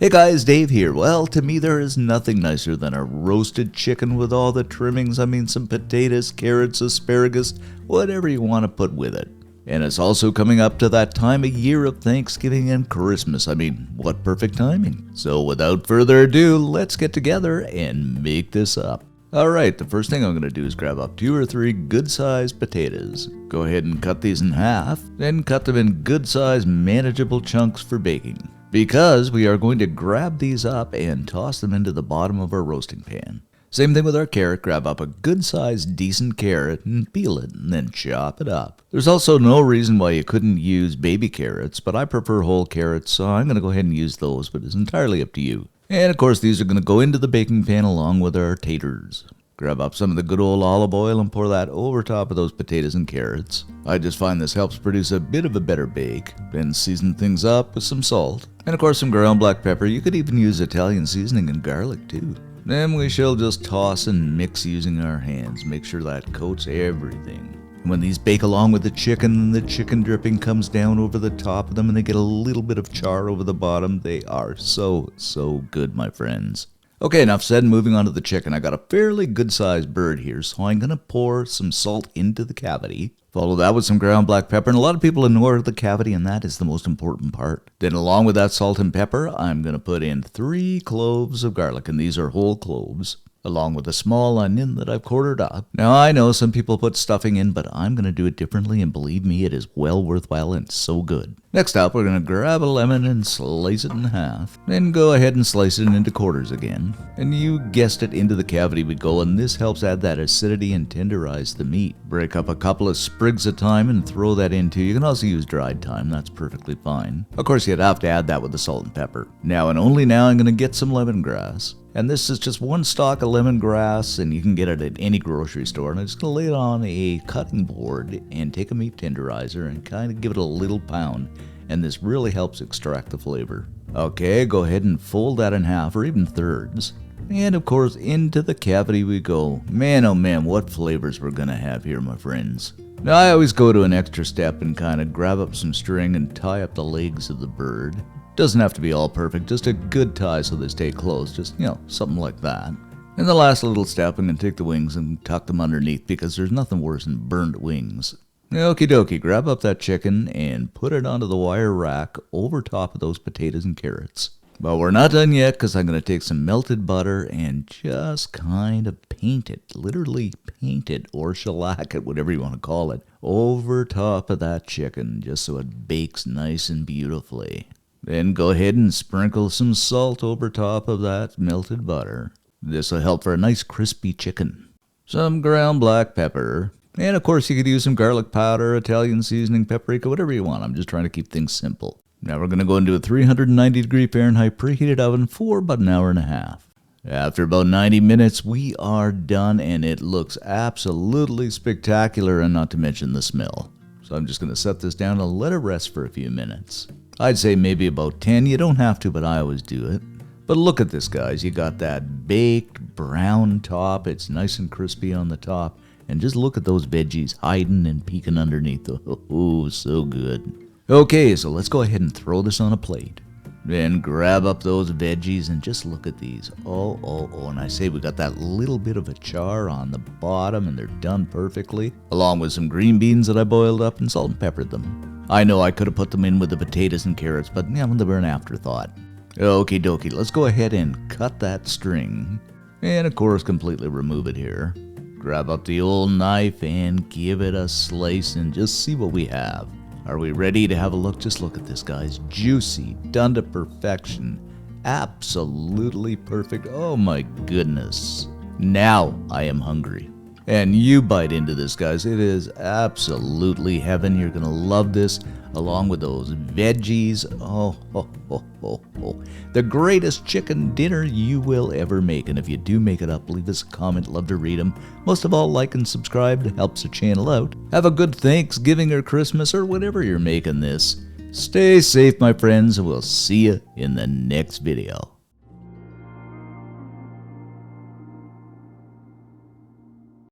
Hey guys, Dave here. Well, to me there is nothing nicer than a roasted chicken with all the trimmings. I mean, some potatoes, carrots, asparagus, whatever you want to put with it. And it's also coming up to that time of year of Thanksgiving and Christmas. I mean, what perfect timing. So without further ado, let's get together and make this up. Alright, the first thing I'm going to do is grab up 2 or 3 good-sized potatoes. Go ahead and cut these in half, then cut them in good-sized, manageable chunks for baking. Because we are going to grab these up and toss them into the bottom of our roasting pan. Same thing with our carrot. Grab up a good-sized, decent carrot and peel it and then chop it up. There's also no reason why you couldn't use baby carrots, but I prefer whole carrots, so I'm going to go ahead and use those, but it's entirely up to you. And of course, these are going to go into the baking pan along with our taters. Grab up some of the good old olive oil and pour that over top of those potatoes and carrots. I just find this helps produce a bit of a better bake. Then season things up with some salt. And of course some ground black pepper. You could even use Italian seasoning and garlic too. Then we shall just toss and mix using our hands. Make sure that coats everything. And when these bake along with the chicken dripping comes down over the top of them and they get a little bit of char over the bottom, they are so good, my friends. Okay, enough said. Moving on to the chicken. I got a fairly good-sized bird here, so I'm going to pour some salt into the cavity. Follow that with some ground black pepper, and a lot of people ignore the cavity, and that is the most important part. Then along with that salt and pepper, I'm going to put in 3 cloves of garlic, and these are whole cloves, along with a small onion that I've quartered up. Now, I know some people put stuffing in, but I'm going to do it differently, and believe me, it is well worthwhile and so good. Next up, we're going to grab a lemon and slice it in half. Then go ahead and slice it into quarters again. And you guessed it, into the cavity we go, and this helps add that acidity and tenderize the meat. Break up a couple of sprigs of thyme and throw that in too. You can also use dried thyme, that's perfectly fine. Of course, you'd have to add that with the salt and pepper. Now and only now, I'm going to get some lemongrass. And this is just 1 stalk of lemongrass, and you can get it at any grocery store. And I'm just going to lay it on a cutting board and take a meat tenderizer and kind of give it a little pound. And this really helps extract the flavor. Okay, go ahead and fold that in half or even thirds. And of course, into the cavity we go. Man, oh man, what flavors we're going to have here, my friends. Now, I always go to an extra step and kind of grab up some string and tie up the legs of the bird. Doesn't have to be all perfect, just a good tie so they stay close, just, something like that. And the last little step, I'm going to take the wings and tuck them underneath because there's nothing worse than burnt wings. Okie dokie, grab up that chicken and put it onto the wire rack over top of those potatoes and carrots. But we're not done yet because I'm going to take some melted butter and just kind of paint it, literally paint it or shellac it, whatever you want to call it, over top of that chicken just so it bakes nice and beautifully. Then go ahead and sprinkle some salt over top of that melted butter. This will help for a nice crispy chicken. Some ground black pepper. And of course you could use some garlic powder, Italian seasoning, paprika, whatever you want. I'm just trying to keep things simple. Now we're going to go into a 390-degree Fahrenheit preheated oven for about an hour and a half. After about 90 minutes, we are done, and it looks absolutely spectacular, and not to mention the smell. So I'm just going to set this down and let it rest for a few minutes. I'd say maybe about 10. You don't have to, but I always do it. But look at this, guys. You got that baked brown top. It's nice and crispy on the top. And just look at those veggies hiding and peeking underneath. Oh, so good. Okay, so let's go ahead and throw this on a plate. Then grab up those veggies and just look at these. Oh, and I say we got that little bit of a char on the bottom and they're done perfectly. Along with some green beans that I boiled up and salt and peppered them. I know I could have put them in with the potatoes and carrots, but they were an afterthought. Okie dokie, let's go ahead and cut that string. And of course, completely remove it here. Grab up the old knife and give it a slice and just see what we have. Are we ready to have a look? Just look at this, guys. Juicy, done to perfection. Absolutely perfect. Oh my goodness. Now I am hungry. And you bite into this, guys. It is absolutely heaven. You're going to love this along with those veggies. Oh. The greatest chicken dinner you will ever make. And if you do make it up, leave us a comment. Love to read them. Most of all, like and subscribe. It helps the channel out. Have a good Thanksgiving or Christmas or whatever you're making this. Stay safe, my friends, and we'll see you in the next video.